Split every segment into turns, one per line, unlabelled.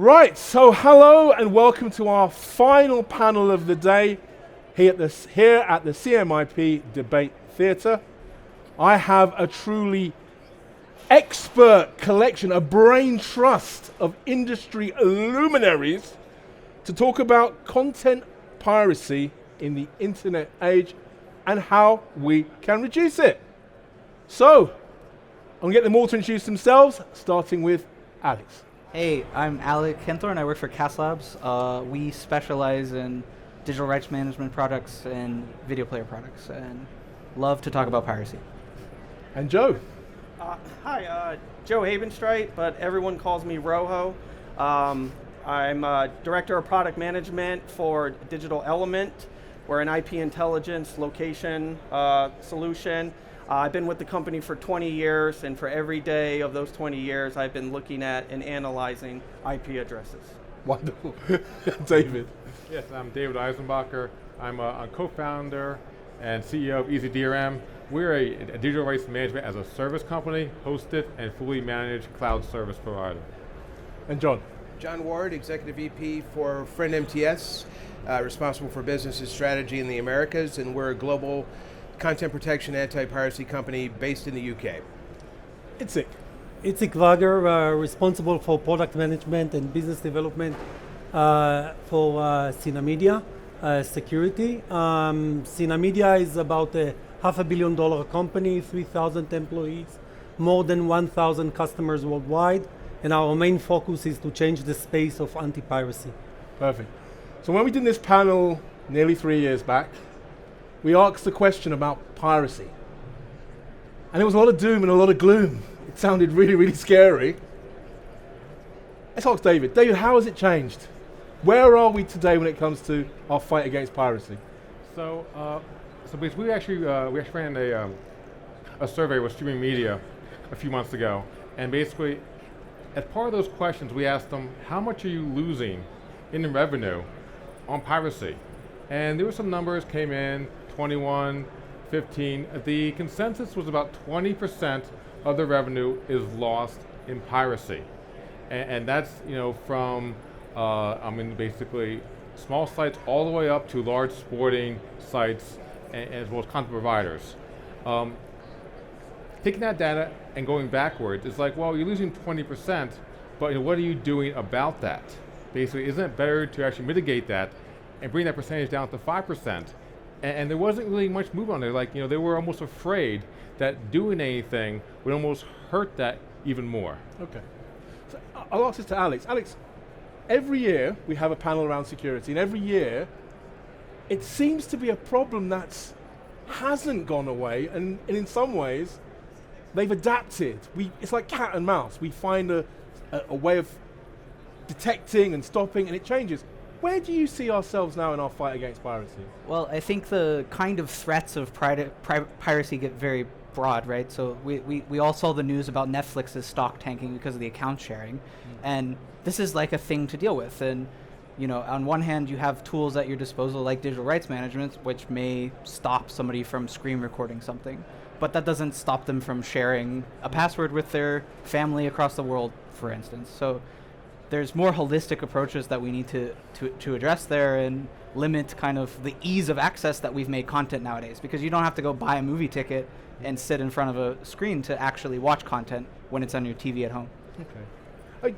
Right, so hello and welcome to our final panel of the day here at the CMIP Debate Theatre. I have a truly expert collection, a brain trust of industry luminaries to talk about content piracy in the internet age and how we can reduce it. So, I'm going to get them all to introduce themselves, starting with Alex.
Hey, I'm Alec Kenthor and I work for Cast Labs. We specialize in digital rights management products and video player products and love to talk about piracy.
And Joe.
Hi, Joe Havenstrite, but everyone calls me Rojo. I'm Director of Product Management for Digital Element. We're an IP intelligence location solution. I've been with the company for 20 years, and for every day of those 20 years, I've been looking at and analyzing IP addresses.
Wonderful. David.
Yes, I'm David Eisenbacher. I'm a co-founder and CEO of EasyDRM. We're a digital rights management as a service company, hosted and fully managed cloud service provider.
And John.
John Ward, Executive VP for Friend MTS, responsible for business and strategy in the Americas, and we're a global content protection anti-piracy company based in the UK.
Itzik.
Itzik Wager, responsible for product management and business development for CineMedia security. CineMedia is about a $500 million company, 3,000 employees, more than 1,000 customers worldwide, and our main focus is to change the space of anti-piracy.
Perfect. So when we did this panel nearly 3 years back, we asked the question about piracy. And there was a lot of doom and a lot of gloom. It sounded really, really scary. Let's ask David. David, how has it changed? Where are we today when it comes to our fight against piracy?
So basically, we actually ran a survey with streaming media a few months ago, and basically, as part of those questions, we asked them, how much are you losing in revenue on piracy? And there were some numbers came in, 21, 15. The consensus was about 20% of the revenue is lost in piracy. And that's, from, basically small sites all the way up to large sporting sites as well as content providers. Taking that data and going backwards, it's like, well, you're losing 20%, but what are you doing about that? Basically, isn't it better to actually mitigate that and bring that percentage down to 5%? And there wasn't really much move on there. Like, they were almost afraid that doing anything would almost hurt that even more.
Okay. So I'll ask this to Alex. Alex, every year we have a panel around security, and every year it seems to be a problem that hasn't gone away, and in some ways they've adapted. It's like cat and mouse. We find a way of detecting and stopping, and it changes. Where do you see ourselves now in our fight against piracy?
Well, I think the kind of threats of piracy get very broad, right? So we all saw the news about Netflix's stock tanking because of the account sharing, and this is like a thing to deal with. And on one hand, you have tools at your disposal like digital rights management, which may stop somebody from screen recording something, but that doesn't stop them from sharing a password with their family across the world, for instance. So there's more holistic approaches that we need to address there and limit kind of the ease of access that we've made content nowadays, because you don't have to go buy a movie ticket and sit in front of a screen to actually watch content when it's on your TV at home.
Okay.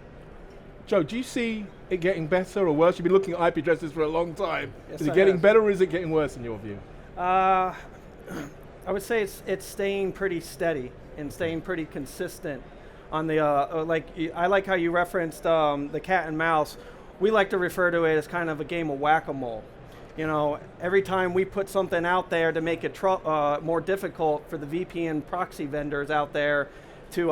Joe, do you see it getting better or worse? You've been looking at IP addresses for a long time.
Yes,
is it getting better or is it getting worse in your view?
I would say it's staying pretty steady and staying pretty consistent. On the I like how you referenced the cat and mouse. We like to refer to it as kind of a game of whack-a-mole. Every time we put something out there to make it more difficult for the VPN proxy vendors out there to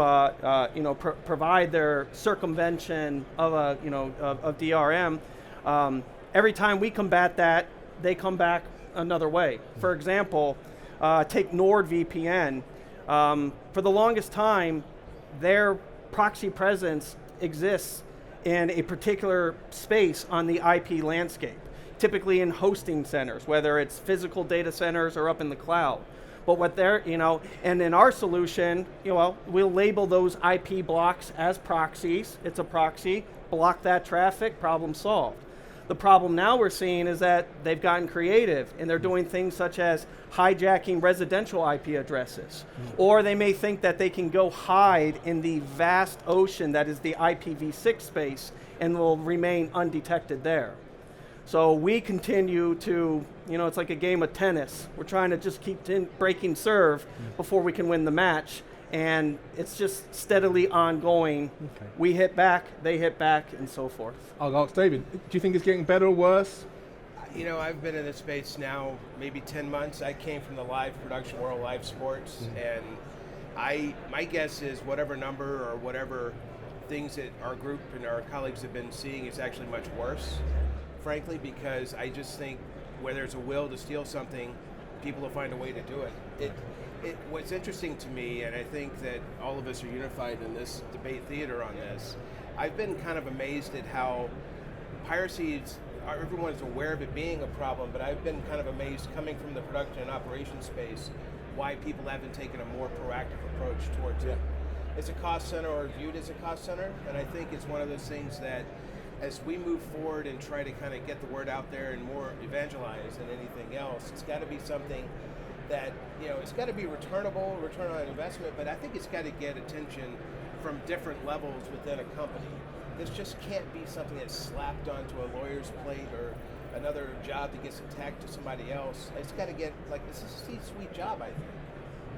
provide their circumvention of of DRM, every time we combat that, they come back another way. For example, take NordVPN. For the longest time, their proxy presence exists in a particular space on the IP landscape, typically in hosting centers, whether it's physical data centers or up in the cloud. But what they're, and in our solution, we'll label those IP blocks as proxies. It's a proxy. block that traffic, problem solved. The problem now we're seeing is that they've gotten creative and they're doing things such as hijacking residential IP addresses. Or they may think that they can go hide in the vast ocean that is the IPv6 space and will remain undetected there. So we continue to, it's like a game of tennis. We're trying to just keep breaking serve before we can win the match. And it's just steadily ongoing.
Okay.
We hit back, they hit back, and so forth.
I'll ask David, do you think it's getting better or worse?
I've been in this space now maybe 10 months. I came from the live production world, live sports, and my guess is whatever number or whatever things that our group and our colleagues have been seeing is actually much worse, frankly, because I just think where there's a will to steal something, people will find a way to do it. What's interesting to me, and I think that all of us are unified in this debate theater on this, I've been kind of amazed at how piracy everyone's aware of it being a problem, but I've been kind of amazed coming from the production and operations space why people haven't taken a more proactive approach towards it. It's a cost center or viewed as a cost center, and I think it's one of those things that as we move forward and try to kind of get the word out there and more evangelize than anything else, it's got to be something that, it's got to be return on investment, but I think it's got to get attention from different levels within a company. This just can't be something that's slapped onto a lawyer's plate or another job that gets attacked to somebody else. It's got to get, this is a C-suite job, I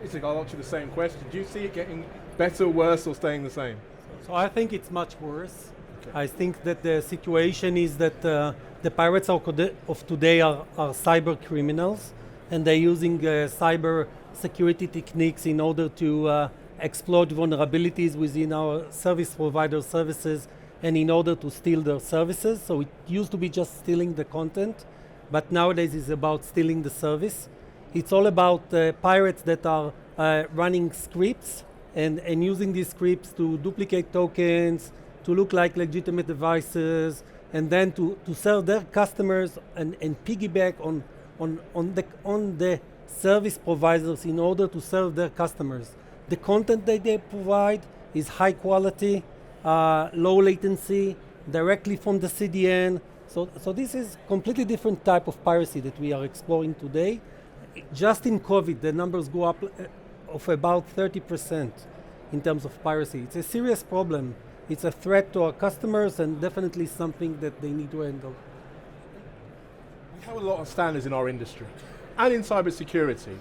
think.
I'll ask you the same question. Do you see it getting better, worse, or staying the same?
So I think it's much worse.
Okay.
I think that the situation is that the pirates of today are cyber criminals, and they're using cyber security techniques in order to exploit vulnerabilities within our service provider services and in order to steal their services. So it used to be just stealing the content, but nowadays it's about stealing the service. It's all about pirates that are running scripts and using these scripts to duplicate tokens, to look like legitimate devices, and then to serve their customers and piggyback on the service providers in order to serve their customers. The content that they provide is high quality, low latency, directly from the CDN. So this is completely different type of piracy that we are exploring today. Just in COVID, the numbers go up of about 30% in terms of piracy. It's a serious problem. It's a threat to our customers and definitely something that they need to handle.
We have a lot of standards in our industry and in cybersecurity.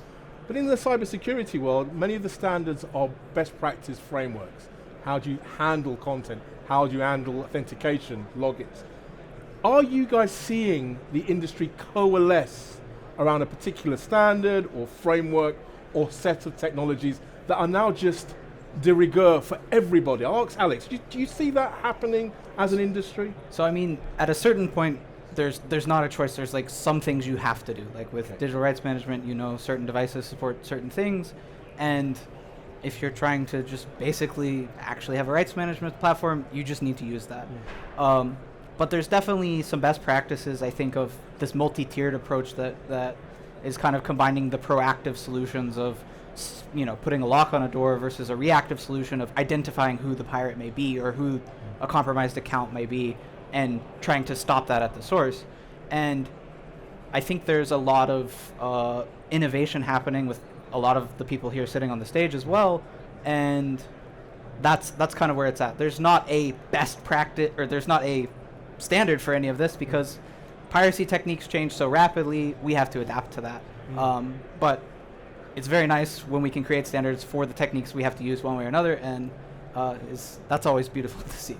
But in the cybersecurity world, many of the standards are best practice frameworks. How do you handle content? How do you handle authentication, logins? Are you guys seeing the industry coalesce around a particular standard or framework or set of technologies that are now just de rigueur for everybody? I'll ask Alex, do you see that happening as an industry?
So I mean, at a certain point, there's not a choice. There's like some things you have to do. Like with digital rights management, certain devices support certain things, and if you're trying to just basically actually have a rights management platform, you just need to use that. But there's definitely some best practices, I think, of this multi-tiered approach that is kind of combining the proactive solutions of putting a lock on a door versus a reactive solution of identifying who the pirate may be or who a compromised account may be and trying to stop that at the source. And I think there's a lot of innovation happening with a lot of the people here sitting on the stage as well, and that's kind of where it's at. There's not a best practice, or there's not a standard for any of this because piracy techniques change so rapidly, we have to adapt to that. But it's very nice when we can create standards for the techniques we have to use one way or another, and that's always beautiful to see.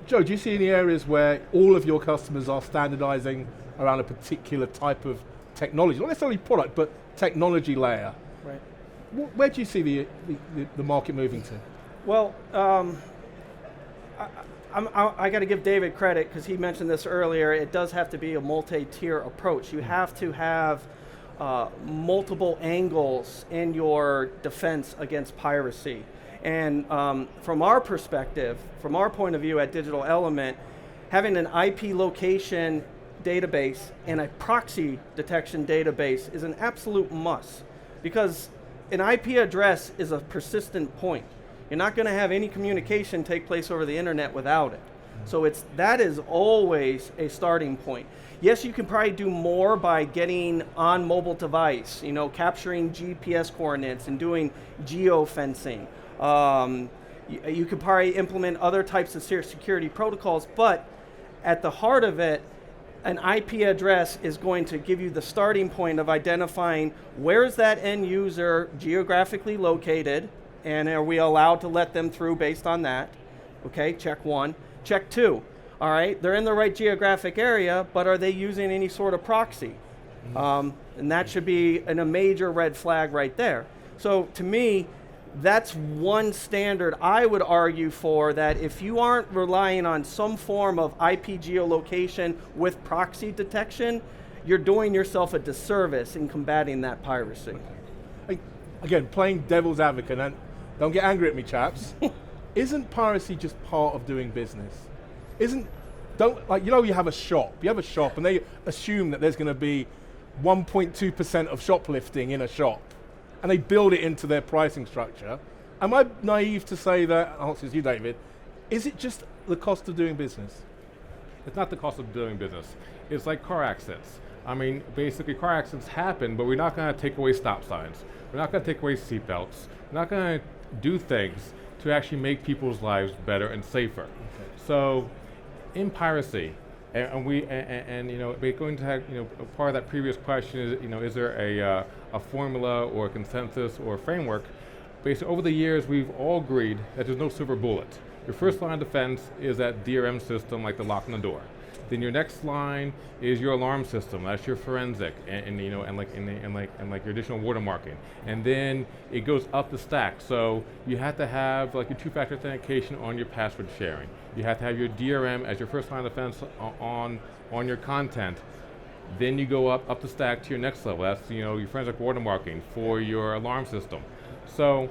Joe, do you see any areas where all of your customers are standardizing around a particular type of technology? Not necessarily product, but technology layer.
Right.
Where do you see the market moving to?
Well, I got to give David credit because he mentioned this earlier. It does have to be a multi-tier approach. You have to have multiple angles in your defense against piracy. And from our perspective, from our point of view at Digital Element, having an IP location database and a proxy detection database is an absolute must, because an IP address is a persistent point. You're not going to have any communication take place over the internet without it. So that is always a starting point. Yes, you can probably do more by getting on mobile device, capturing GPS coordinates and doing geofencing. You could probably implement other types of security protocols, but at the heart of it, an IP address is going to give you the starting point of identifying where is that end user geographically located, and are we allowed to let them through based on that? Okay, check one. Check two, all right, they're in the right geographic area, but are they using any sort of proxy? And that should be a major red flag right there. So to me, that's one standard I would argue for, that if you aren't relying on some form of IP geolocation with proxy detection, you're doing yourself a disservice in combating that piracy.
Again, playing devil's advocate, and don't get angry at me, chaps. Isn't piracy just part of doing business? You have a shop. You have a shop, and they assume that there's going to be 1.2% of shoplifting in a shop, and they build it into their pricing structure. Am I naive to say that? Answers you, David. Is it just the cost of doing business?
It's not the cost of doing business. It's like car accidents. I mean, basically car accidents happen, but we're not going to take away stop signs. We're not going to take away seatbelts. We're not going to do things to actually make people's lives better and safer. Okay. So, in piracy, we're going to have, part of that previous question is, is there a formula or a consensus or a framework? Basically, over the years, we've all agreed that there's no silver bullet. Your first line of defense is that DRM system, like the lock on the door. Then your next line is your alarm system. That's your forensic, and your additional watermarking. And then it goes up the stack. So you have to have like your two-factor authentication on your password sharing. You have to have your DRM as your first line of defense on your content. Then you go up the stack to your next level. That's your forensic watermarking for your alarm system. So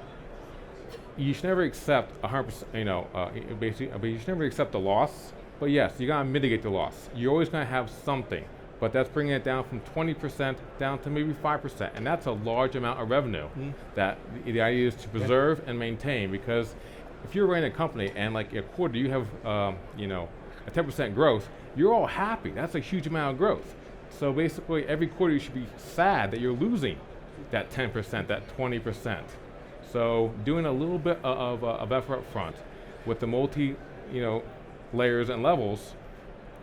you should never accept 100%. Basically, you should never accept the loss. But yes, you gotta mitigate the loss. You're always gonna have something, but that's bringing it down from 20% down to maybe 5%, and that's a large amount of revenue. That the idea is to preserve and maintain, because if you're running a company and like a quarter you have a 10% growth, you're all happy. That's a huge amount of growth. So basically, every quarter you should be sad that you're losing that 10%, that 20%. So doing a little bit of effort up front with the multi, layers and levels,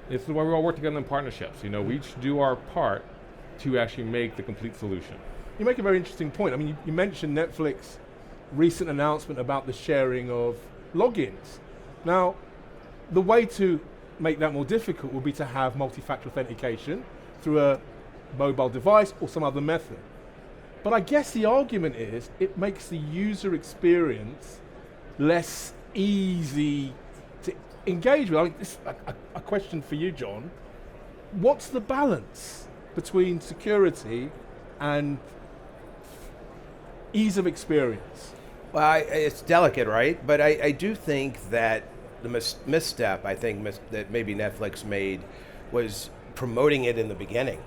this is why we all work together in partnerships. We each do our part to actually make the complete solution.
You make a very interesting point. I mean, you mentioned Netflix recent announcement about the sharing of logins. Now, the way to make that more difficult will be to have multi-factor authentication through a mobile device or some other method. But I guess the argument is it makes the user experience less easy to engage with. I mean, this is a question for you, John. What's the balance between security and ease of experience?
Well, it's delicate, right? But I do think that the misstep that maybe Netflix made was promoting it in the beginning,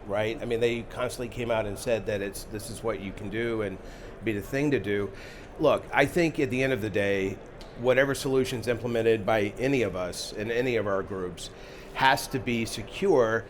right? I mean, they constantly came out and said that this is what you can do and be the thing to do. Look, I think at the end of the day, whatever solution's implemented by any of us in any of our groups has to be secure,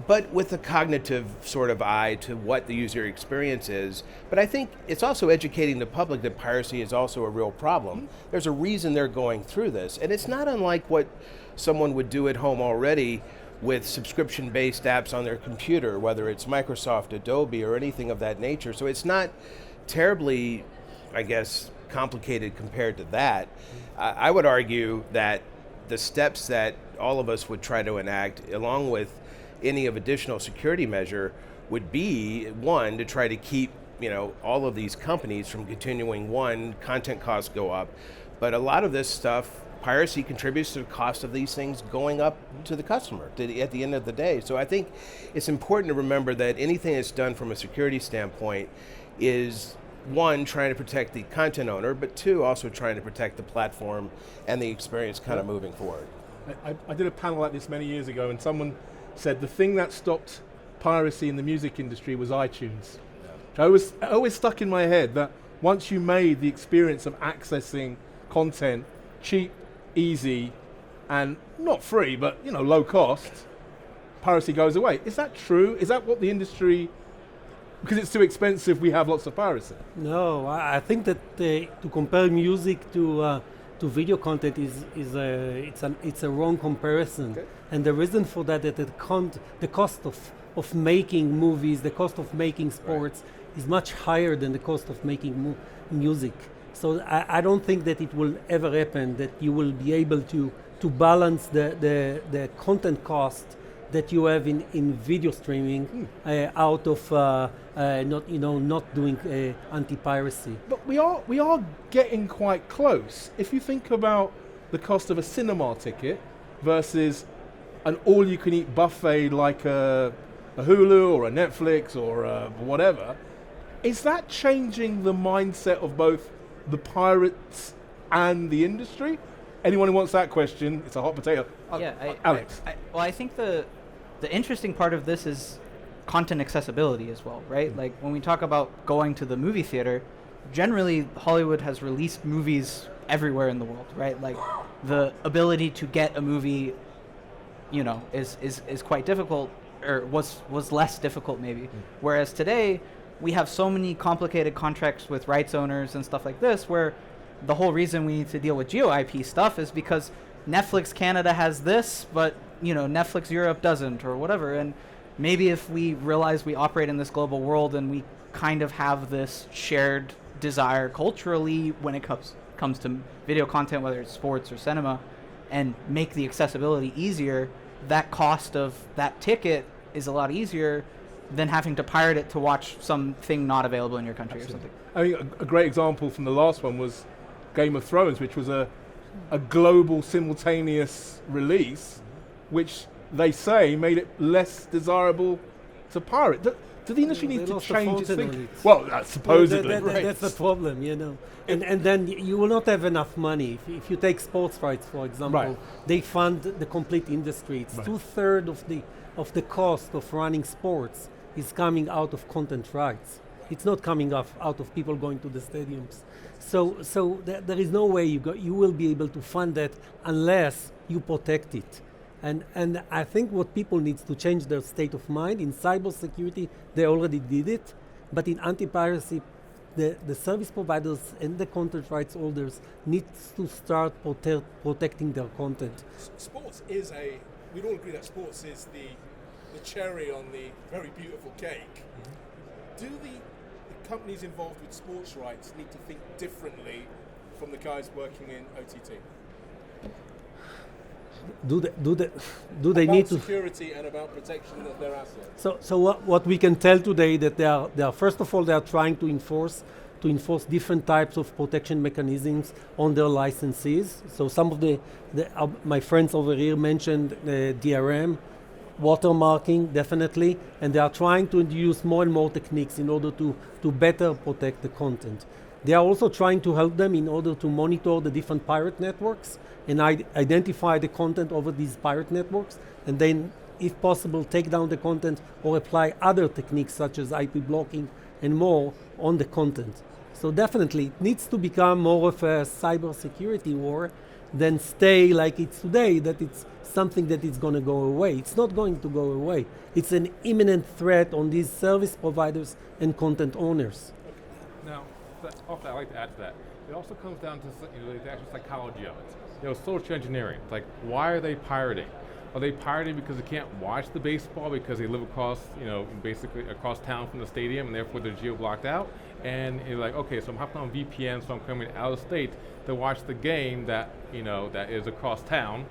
but with a cognitive sort of eye to what the user experience is. But I think it's also educating the public that piracy is also a real problem. There's a reason they're going through this, and it's not unlike what someone would do at home already with subscription-based apps on their computer, whether it's Microsoft, Adobe, or anything of that nature. So it's not terribly, I guess, complicated compared to that. I would argue that the steps that all of us would try to enact, along with any of additional security measure, would be one, to try to keep all of these companies from continuing. One, content costs go up, but a lot of this stuff, piracy contributes to the cost of these things going up to the customer at the end of the day. So I think it's important to remember that anything that's done from a security standpoint is, one, trying to protect the content owner, but two, also trying to protect the platform and the experience kind of moving forward.
I did a panel like this many years ago, and someone said the thing that stopped piracy in the music industry was iTunes. Yeah. I always stuck in my head that once you made the experience of accessing content cheap, easy, and not free, but low cost, piracy goes away. Is that true? Is that what the industry? Because it's too expensive, we have lots of piracy.
No, I think that to compare music to video content it's a wrong comparison,
Okay.
and the reason for that the cost of making movies, the cost of making sports is much higher than the cost of making music. So I don't think that it will ever happen that you will be able to balance the content cost that you have in video streaming out of not doing anti-piracy.
But we are getting quite close. If you think about the cost of a cinema ticket versus an all-you-can-eat buffet like a Hulu or a Netflix or whatever, is that changing the mindset of both the pirates and the industry? Anyone who wants that question, it's a hot potato. Alex.
I think the interesting part of this is content accessibility as well, right? Like when we talk about going to the movie theater, generally Hollywood has released movies everywhere in the world, right? Like the ability to get a movie, is quite difficult, or was less difficult maybe. Whereas today we have so many complicated contracts with rights owners and stuff like this, where the whole reason we need to deal with geo IP stuff is because Netflix Canada has this, but Netflix Europe doesn't, or whatever. And maybe if we realize we operate in this global world and we kind of have this shared desire culturally when it comes to video content, whether it's sports or cinema, and make the accessibility easier, that cost of that ticket is a lot easier than having to pirate it to watch something not available in your country. Absolutely. Or something.
I mean, a great example from the last one was Game of Thrones, which was a global simultaneous release, which they say made it less desirable to pirate. Do the industry need to change its thinking? Well, supposedly.
That's the problem, And then you will not have enough money. If you take sports rights, for example, they fund the complete industry. It's 2/3 of the cost of running sports is coming out of content rights. It's not coming out of people going to the stadiums. So there is no way you will be able to fund that unless you protect it. And I think what people need to change their state of mind. In cybersecurity, they already did it, but in anti-piracy, the service providers and the content rights holders need to start protecting their content.
Sports is we'd all agree that sports is the cherry on the very beautiful cake. Do the companies involved with sports rights need to think differently from the guys working in OTT?
Do they need to
security and about protection of their assets?
So what we can tell today that they are first of all they are trying to enforce different types of protection mechanisms on their licensees. So some of my friends over here mentioned DRM, watermarking definitely, and they are trying to introduce more and more techniques in order to better protect the content. They are also trying to help them in order to monitor the different pirate networks and identify the content over these pirate networks, and then, if possible, take down the content or apply other techniques such as IP blocking and more on the content. So definitely, it needs to become more of a cybersecurity war than stay like it's today, that it's something that is going to go away. It's not going to go away. It's an imminent threat on these service providers and content owners.
Now, also, I'd like to add to that. It also comes down to the actual psychology of it. Social engineering. It's like, why are they pirating? Are they pirating because they can't watch the baseball because they live across, basically across town from the stadium, and therefore they're geo-blocked out? And you're like, okay, so I'm hopping on VPN, so I'm coming out of state to watch the game that is across town.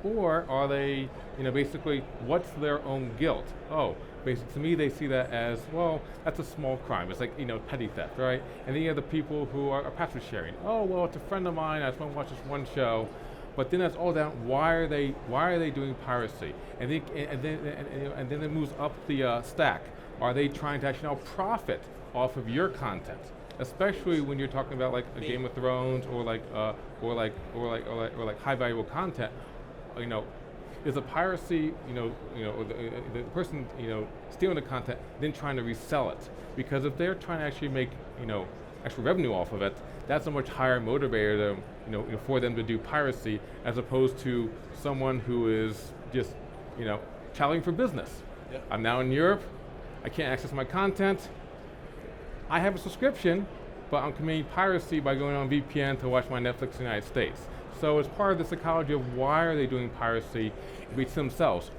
Or are they, basically, what's their own guilt? Oh, basically, to me, they see that as, well, that's a small crime. It's like, petty theft, right? And then you have the people who are password sharing. Oh, well, it's a friend of mine. I just want to watch this one show. But then that's all down. Why are they doing piracy? And then it moves up the stack. Are they trying to actually now profit off of your content? Especially when you're talking about like a Game of Thrones or like high valuable content. Is a piracy, the person, stealing the content, then trying to resell it. Because if they're trying to actually make, actual revenue off of it, that's a much higher motivator to, for them to do piracy as opposed to someone who is just, traveling for business.
Yeah.
I'm now in Europe, I can't access my content. I have a subscription, but I'm committing piracy by going on VPN to watch my Netflix in the United States. So as part of the psychology of why are they doing piracy, it's themselves.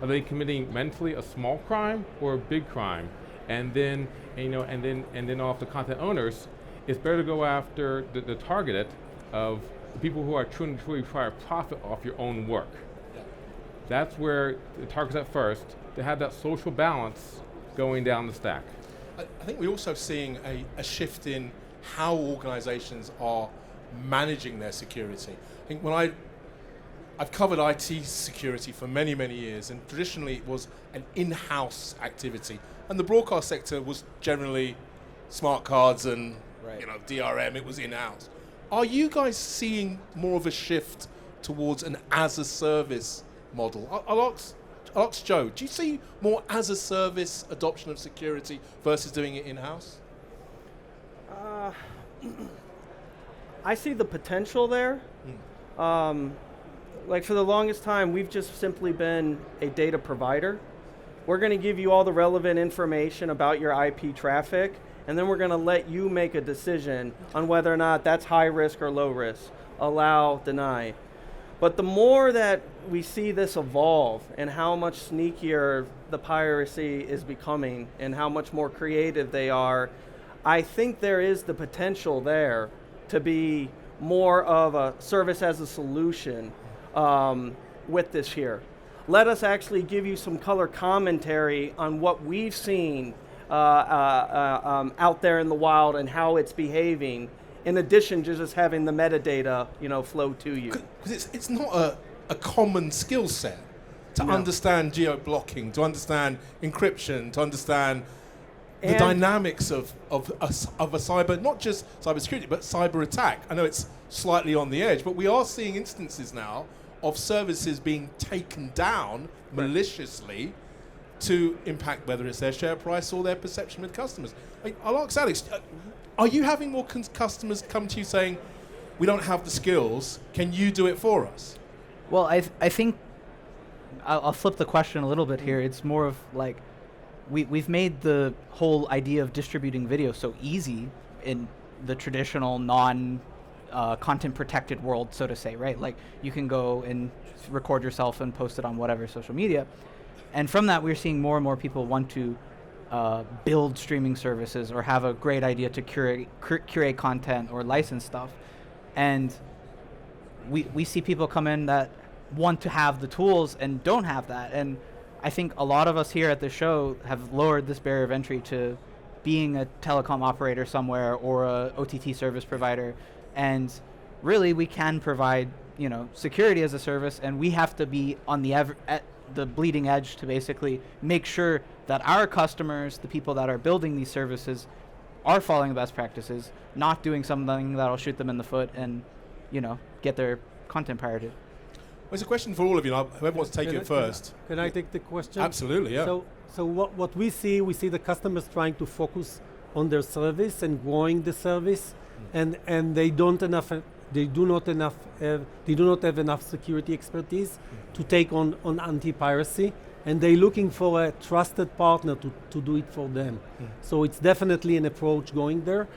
Are they committing mentally a small crime or a big crime? And then, and then off the content owners, it's better to go after the targeted of the people who are truly trying to profit off your own work.
Yeah.
That's where the target's at first, to have that social balance going down the stack.
I think we're also seeing a shift in how organizations are managing their security. I think when I've covered IT security for many, many years, and traditionally it was an in-house activity. And the broadcast sector was generally smart cards and DRM, it was in-house. Are you guys seeing more of a shift towards an as-a-service model? I'll ask Joe, do you see more as-a-service adoption of security versus doing it in-house?
I see the potential there. Like for the longest time, we've just simply been a data provider. We're going to give you all the relevant information about your IP traffic, and then we're going to let you make a decision on whether or not that's high risk or low risk, allow, deny. But the more that we see this evolve and how much sneakier the piracy is becoming and how much more creative they are, I think there is the potential there to be more of a service as a solution with this here. Let us actually give you some color commentary on what we've seen out there in the wild and how it's behaving, in addition to just having the metadata, flow to you.
Because it's not a common skill set to understand geo-blocking, to understand encryption, to understand the dynamics of a cyber, not just cybersecurity, but cyber attack. I know it's slightly on the edge, but we are seeing instances now of services being taken down maliciously to impact whether it's their share price or their perception with customers. I'll ask Alex, are you having more customers come to you saying, we don't have the skills, can you do it for us?
Well, I think I'll flip the question a little bit here. It's more of like, we've made the whole idea of distributing video so easy in the traditional content protected world, so to say, right? Like you can go and record yourself and post it on whatever social media. And from that, we're seeing more and more people want to build streaming services or have a great idea to curate content or license stuff. And we see people come in that want to have the tools and don't have that. And I think a lot of us here at the show have lowered this barrier of entry to being a telecom operator somewhere or a OTT service provider. And really, we can provide, security as a service, and we have to be on at the bleeding edge to basically make sure that our customers, the people that are building these services, are following the best practices, not doing something that'll shoot them in the foot and, get their content pirated.
Well, it's a question for all of you. Whoever wants to take it first.
Can I take the question?
Absolutely, yeah.
So what we see the customers trying to focus on their service and growing the service, and they do not have enough security expertise to take on anti-piracy, and they're looking for a trusted partner to do it for them. So it's definitely an approach going there.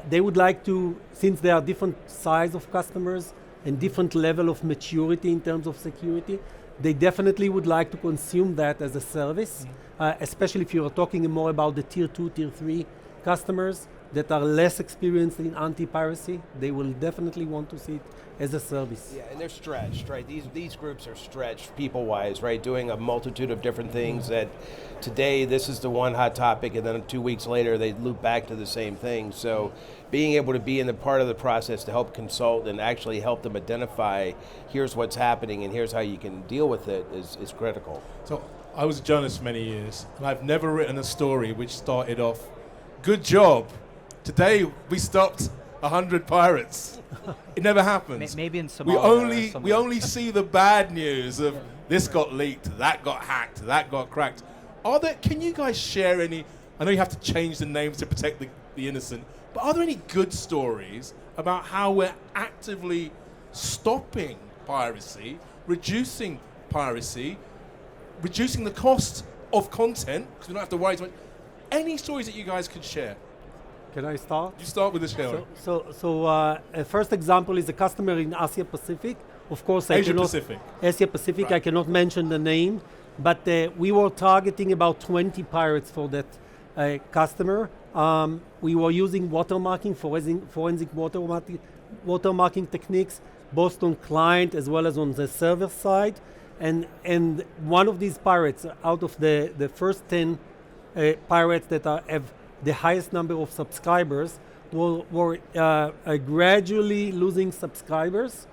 They would like to, since there are different size of customers and different level of maturity in terms of security, they definitely would like to consume that as a service, especially if you're talking more about the tier 2, tier 3 customers that are less experienced in anti-piracy. They will definitely want to see it as a service.
Yeah, and they're stretched, right? These groups are stretched people-wise, right? Doing a multitude of different things that today this is the one hot topic, and then 2 weeks later they loop back to the same thing. So being able to be in the part of the process to help consult and actually help them identify, here's what's happening and here's how you can deal with it is critical.
So I was a journalist for many years, and I've never written a story which started off, good job. Today we stopped 100 pirates. It never happens.
Maybe in Somalia.
We only see the bad news of this got leaked, that got hacked, that got cracked. Can you guys share any? I know you have to change the names to protect the innocent, But are there any good stories about how we're actively stopping piracy, reducing the cost of content, because we don't have to worry so much? Any stories that you guys could share?
Can I start?
You start with the show.
A first example is a customer in Asia Pacific. Of course,
Asia Pacific.
Asia Pacific.
Right.
I cannot mention the name, but we were targeting about 20 pirates for that customer. We were using watermarking, forensic watermarking techniques, both on client as well as on the server side. And one of these pirates, out of the first 10 pirates that have the highest number of subscribers, were gradually losing subscribers,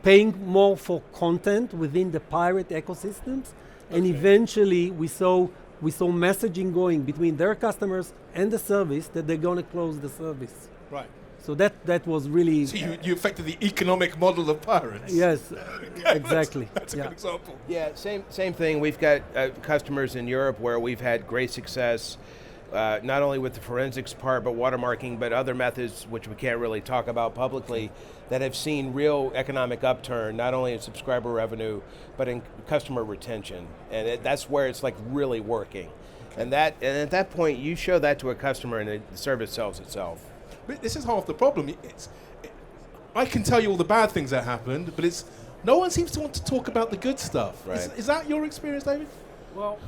paying more for content within the pirate ecosystems, and eventually we saw messaging going between their customers and the service that they're going to close the service.
Right.
So that was really...
So you affected the economic model of pirates.
Yes, exactly.
That's a good example.
Yeah, same thing. We've got customers in Europe where we've had great success, not only with the forensics part, but watermarking, but other methods which we can't really talk about publicly, that have seen real economic upturn, not only in subscriber revenue, but in customer retention. And that's where it's like really working. And at that point, you show that to a customer and the service sells itself.
But this is half the problem. I can tell you all the bad things that happened, but no one seems to want to talk about the good stuff.
Right.
Is that your experience, David?
Well,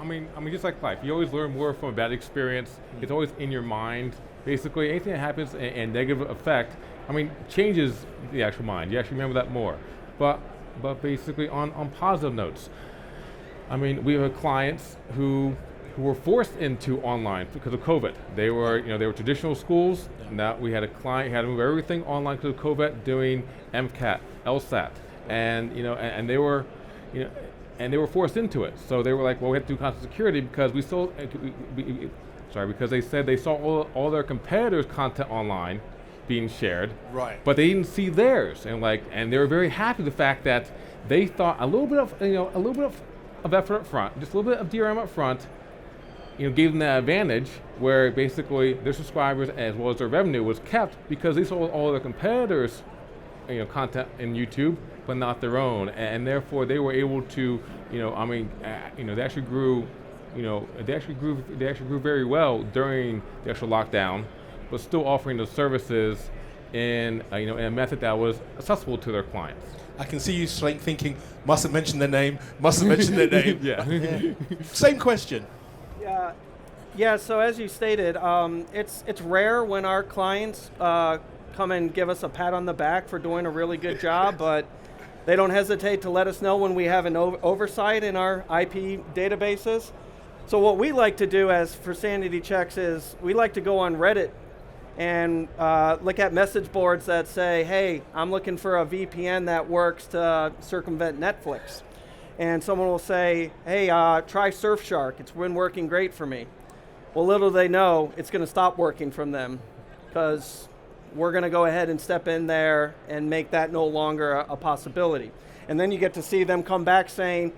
I mean, just like life, you always learn more from a bad experience. It's always in your mind. Basically, anything that happens and negative effect, I mean, changes the actual mind. You actually remember that more. But basically, on positive notes, I mean, we have clients who were forced into online because of COVID. They were traditional schools. Now we had a client who had to move everything online because of COVID, doing MCAT, LSAT, and they were, and they were forced into it. So they were like, well, we have to do constant security because because they said they saw all their competitors' content online being shared,
right?
But they didn't see theirs, and they were very happy with the fact that they thought a little bit of effort up front, just a little bit of DRM up front, gave them that advantage where basically their subscribers as well as their revenue was kept because they saw all their competitors, content in YouTube, but not their own, and therefore they were able to, they actually grew, they actually grew very well during the actual lockdown, but still offering those services in a method that was accessible to their clients.
I can see you thinking, mustn't mention their name, mustn't mention their name.
Yeah.
Same question.
Yeah, so as you stated, it's rare when our clients come and give us a pat on the back for doing a really good job, but they don't hesitate to let us know when we have an oversight in our IP databases. So what we like to do for sanity checks is we like to go on Reddit and look at message boards that say, hey, I'm looking for a VPN that works to circumvent Netflix. And someone will say, hey, try Surfshark. It's been working great for me. Well, little they know, it's going to stop working from them because we're going to go ahead and step in there and make that no longer a possibility. And then you get to see them come back saying,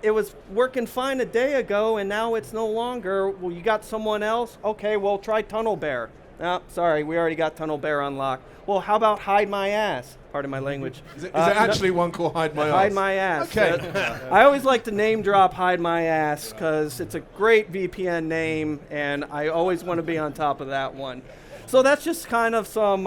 it was working fine a day ago and now it's no longer. Well, you got someone else? Okay, well, try Tunnel Bear. No, sorry, we already got Tunnel Bear unlocked. Well, how about Hide My Ass? Pardon my language.
Is there actually one called Hide My Ass?
Hide My Ass.
Okay.
I always like to name drop Hide My Ass because it's a great VPN name and I always want to be on top of that one. So that's just kind of some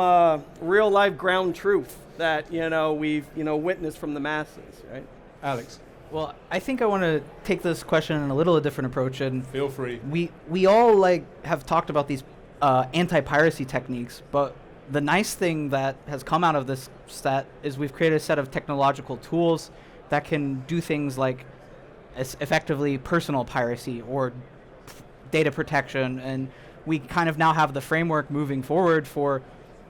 real life ground truth that we've witnessed from the masses, right?
Alex.
Well, I think I want to take this question in a little different approach, and
Feel free.
We all have talked about these anti-piracy techniques, but the nice thing that has come out of this set is we've created a set of technological tools that can do things like effectively personal piracy or data protection, and we kind of now have the framework moving forward for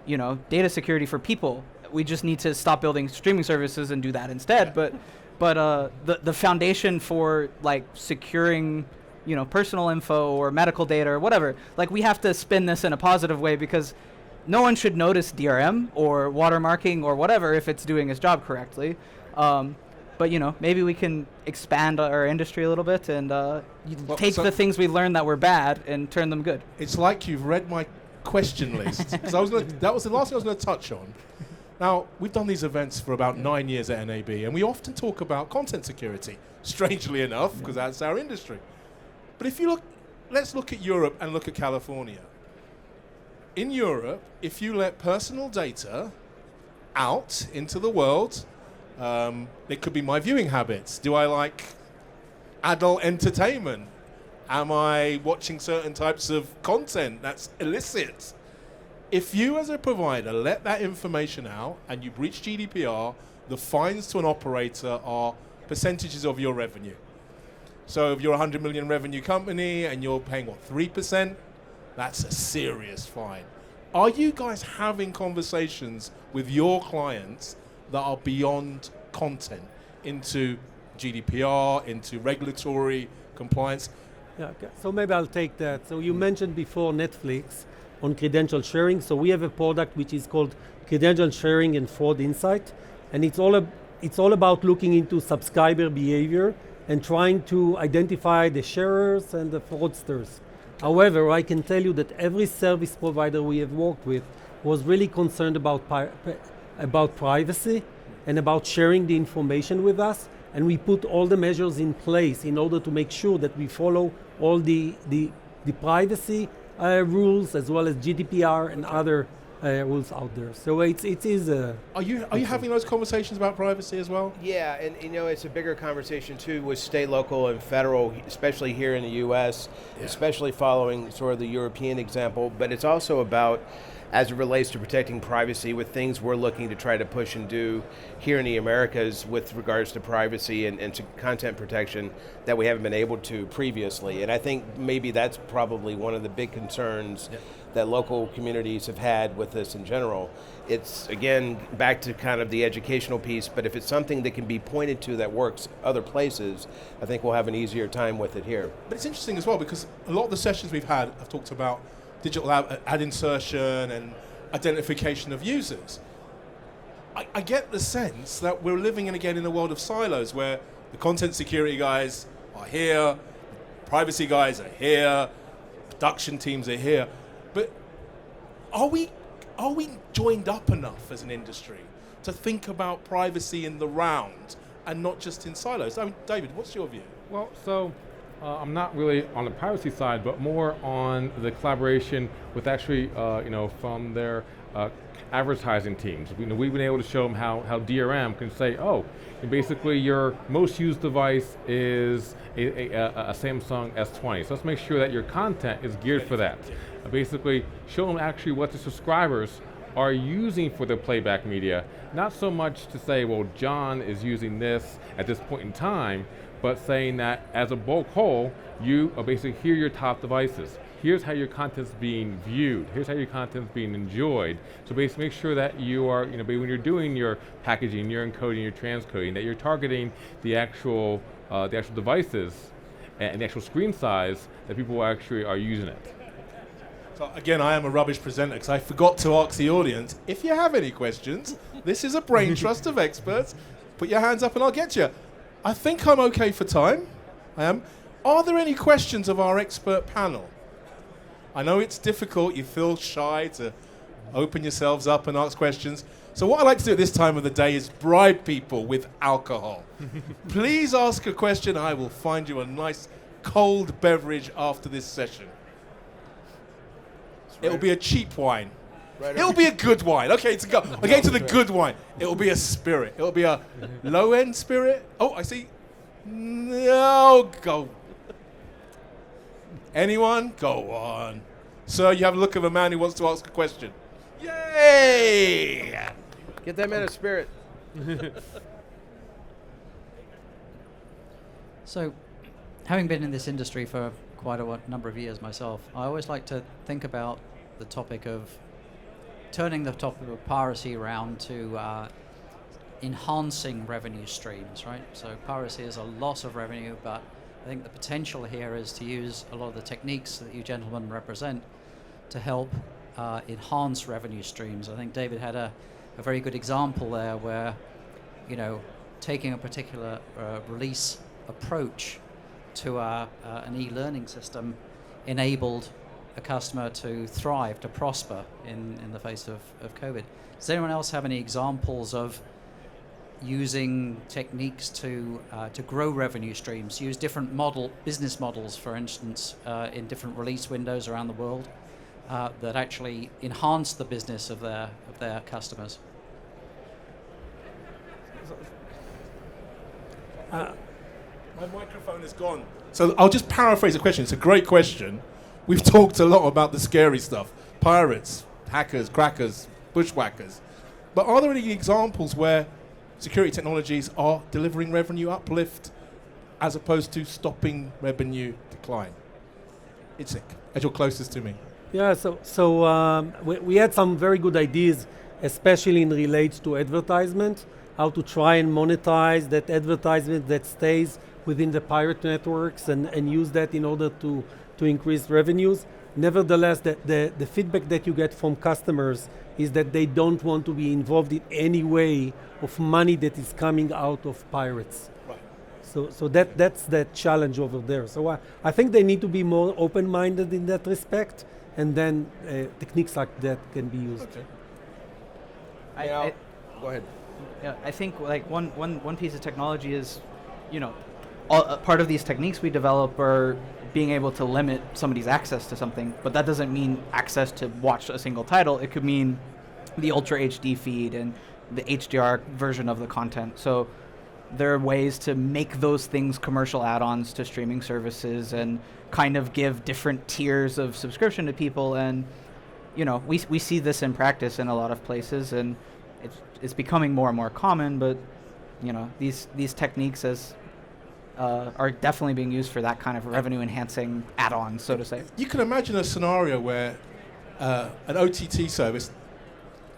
data security for people. We just need to stop building streaming services and do that instead. But the foundation for securing personal info or medical data or whatever, we have to spin this in a positive way because no one should notice DRM or watermarking or whatever if it's doing its job correctly. But maybe we can expand our industry a little bit and take the things we learned that were bad and turn them good.
It's like you've read my question list. So that was the last thing I was going to touch on. Now, we've done these events for about 9 years at NAB, and we often talk about content security, strangely enough, because that's our industry. But let's look at Europe and look at California. In Europe, if you let personal data out into the world, it could be my viewing habits. Do I like adult entertainment? Am I watching certain types of content that's illicit? If you as a provider let that information out and you breach GDPR, the fines to an operator are percentages of your revenue. So if you're a 100 million revenue company and you're paying, 3%? That's a serious fine. Are you guys having conversations with your clients that are beyond content into GDPR, into regulatory compliance?
Yeah, okay. So maybe I'll take that. So you mentioned before Netflix on credential sharing. So we have a product which is called Credential Sharing and Fraud Insight, and it's all about looking into subscriber behavior and trying to identify the sharers and the fraudsters. However, I can tell you that every service provider we have worked with was really concerned about privacy and about sharing the information with us, and we put all the measures in place in order to make sure that we follow all the privacy rules as well as GDPR and other rules out there. So it is a...
Are you having those conversations about privacy as well?
Yeah, and it's a bigger conversation too with state, local, and federal, especially here in the U.S., especially following sort of the European example, but it's also about, as it relates to protecting privacy, with things we're looking to try to push and do here in the Americas with regards to privacy and to content protection that we haven't been able to previously. And I think maybe that's probably one of the big concerns that local communities have had with this in general. It's, again, back to kind of the educational piece, but if it's something that can be pointed to that works other places, I think we'll have an easier time with it here.
But it's interesting as well because a lot of the sessions we've had have talked about digital ad insertion and identification of users. I get the sense that we're living again in a world of silos where the content security guys are here, privacy guys are here, production teams are here. But are we joined up enough as an industry to think about privacy in the round and not just in silos? I mean, David, what's your view?
Well, so I'm not really on the privacy side, but more on the collaboration with actually, from their advertising teams. We've been able to show them how DRM can say, basically your most used device is a Samsung S20. So let's make sure that your content is geared for that. Basically show them actually what the subscribers are using for their playback media. Not so much to say, well, John is using this at this point in time, but saying that as a bulk whole, you basically here are your top devices. Here's how your content's being viewed. Here's how your content's being enjoyed. So basically make sure that you are, when you're doing your packaging, your encoding, your transcoding, that you're targeting the actual devices and the actual screen size that people actually are using it.
So again, I am a rubbish presenter because I forgot to ask the audience, if you have any questions, this is a brain trust of experts. Put your hands up and I'll get you. I think I'm okay for time. I am. Are there any questions of our expert panel? I know it's difficult, you feel shy to open yourselves up and ask questions. So what I like to do at this time of the day is bribe people with alcohol. Please ask a question. I will find you a nice cold beverage after this session. It'll be a cheap wine. It'll be a good wine. Okay, okay, to the good wine. It'll be a spirit. It'll be a low-end spirit. Oh, I see. No, go. Anyone? Go on. Sir, you have a look of a man who wants to ask a question. Yay!
Get that man a spirit.
So, having been in this industry for quite a number of years myself, I always like to think about the topic of turning the topic of piracy around to enhancing revenue streams, right? So piracy is a loss of revenue, but I think the potential here is to use a lot of the techniques that you gentlemen represent to help enhance revenue streams. I think David had a very good example there where, taking a particular release approach to an e-learning system enabled a customer to thrive, to prosper in the face of COVID. Does anyone else have any examples of using techniques to grow revenue streams, use different business models, for instance, in different release windows around the world that actually enhance the business of their customers?
My microphone is gone. So I'll just paraphrase the question. It's a great question. We've talked a lot about the scary stuff. Pirates, hackers, crackers, bushwhackers. But are there any examples where security technologies are delivering revenue uplift as opposed to stopping revenue decline? Itzik, as you're closest to me.
Yeah, we had some very good ideas, especially in relates to advertisement, how to try and monetize that advertisement that stays within the pirate networks and use that in order to increase revenues. Nevertheless, the feedback that you get from customers is that they don't want to be involved in any way of money that is coming out of pirates.
Right.
So that's the challenge over there. So I think they need to be more open-minded in that respect, and then techniques like that can be used.
Okay.
Go ahead.
Yeah, I think like one piece of technology is, part of these techniques we develop are being able to limit somebody's access to something, but that doesn't mean access to watch a single title. It could mean the Ultra HD feed and the HDR version of the content. So there are ways to make those things commercial add-ons to streaming services and kind of give different tiers of subscription to people. And we see this in practice in a lot of places, and it's becoming more and more common. But these techniques are definitely being used for that kind of revenue-enhancing add-on, so to say.
You can imagine a scenario where an OTT service,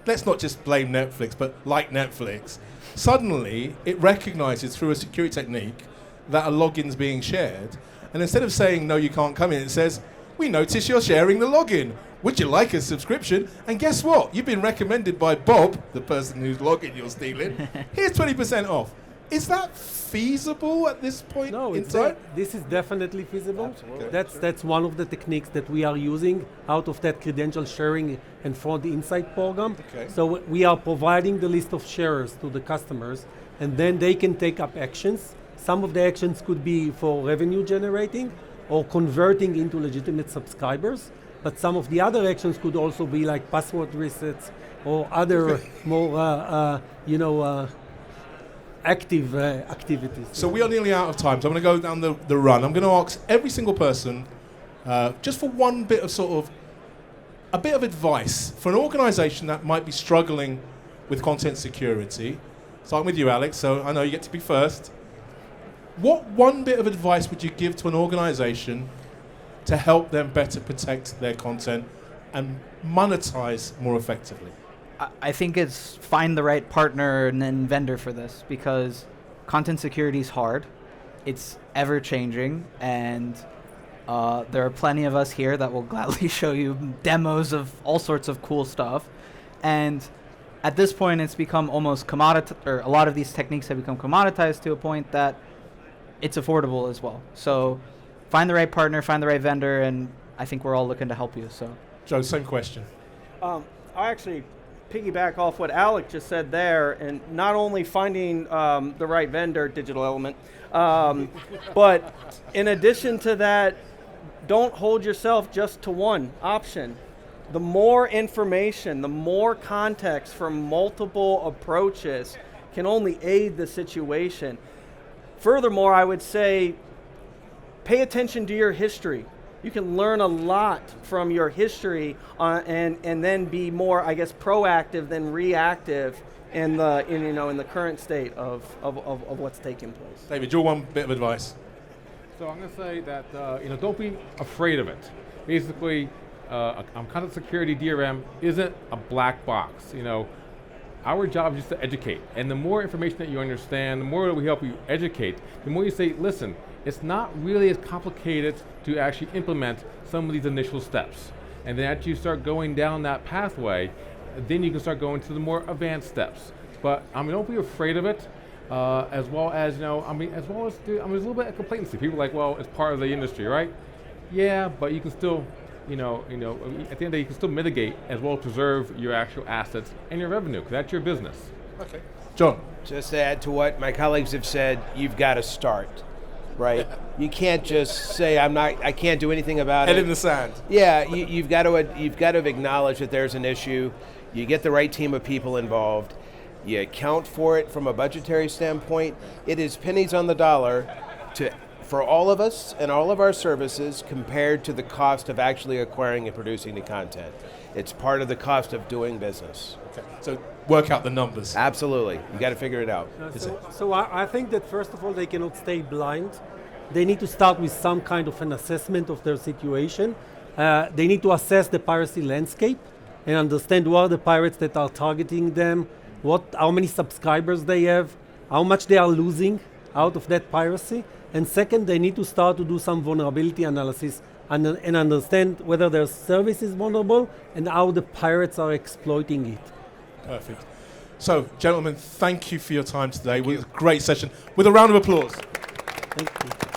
let's not just blame Netflix, but like Netflix, suddenly it recognizes through a security technique that a login's being shared, and instead of saying, no, you can't come in, it says, we notice you're sharing the login. Would you like a subscription? And guess what? You've been recommended by Bob, the person whose login you're stealing. Here's 20% off. Is that feasible at this point in time?
This is definitely feasible.
Absolutely.
That's one of the techniques that we are using out of that credential sharing and fraud insight program.
Okay.
So we are providing the list of sharers to the customers, and then they can take up actions. Some of the actions could be for revenue generating or converting into legitimate subscribers, but some of the other actions could also be like password resets or other more, active activities.
So we are nearly out of time, so I'm going to go down the run. I'm going to ask every single person, just for one bit of a bit of advice for an organization that might be struggling with content security. Starting with you, Alex, so I know you get to be first. What one bit of advice would you give to an organization to help them better protect their content and monetize more effectively?
I think it's find the right partner and then vendor for this, because content security is hard. It's ever changing, and there are plenty of us here that will gladly show you demos of all sorts of cool stuff. And at this point, it's become almost commoditized, or a lot of these techniques have become commoditized to a point that it's affordable as well. So find the right partner, find the right vendor, and I think we're all looking to help you. So,
Joe, same question.
I actually piggyback off what Alec just said there, and not only finding the right vendor, Digital Element, but in addition to that, don't hold yourself just to one option. The more information, the more context from multiple approaches can only aid the situation. Furthermore, I would say pay attention to your history. You can learn a lot from your history and then be more, I guess, proactive than reactive in the current state of what's taking place.
David, your one bit of advice.
So I'm going to say that don't be afraid of it. Basically, content security DRM isn't a black box. Our job is just to educate, and the more information that you understand, the more that we help you educate, the more you say, listen, it's not really as complicated to actually implement some of these initial steps. And then as you start going down that pathway, then you can start going to the more advanced steps. But don't be afraid of it. as well as, as well as, there's a little bit of complacency. People are like, well, it's part of the industry, right? Yeah, but you can still, at the end of the day, you can still mitigate as well as preserve your actual assets and your revenue, because that's your business.
Okay. John.
Just to add to what my colleagues have said, you've got to start, right? You can't just say I can't do anything about it.
Head in the sand.
Yeah, you've got to acknowledge that there's an issue. You get the right team of people involved. You account for it from a budgetary standpoint. It is pennies on the dollar for all of us and all of our services compared to the cost of actually acquiring and producing the content. It's part of the cost of doing business.
Okay. So work out the numbers.
Absolutely. You got to figure it out.
So I think that first of all, they cannot stay blind. They need to start with some kind of an assessment of their situation. They need to assess the piracy landscape and understand what are the pirates that are targeting them, how many subscribers they have, how much they are losing out of that piracy. And second, they need to start to do some vulnerability analysis and understand whether their service is vulnerable and how the pirates are exploiting it.
Perfect. So, gentlemen, thank you for your time today. It was a great session. With a round of applause.
Thank you.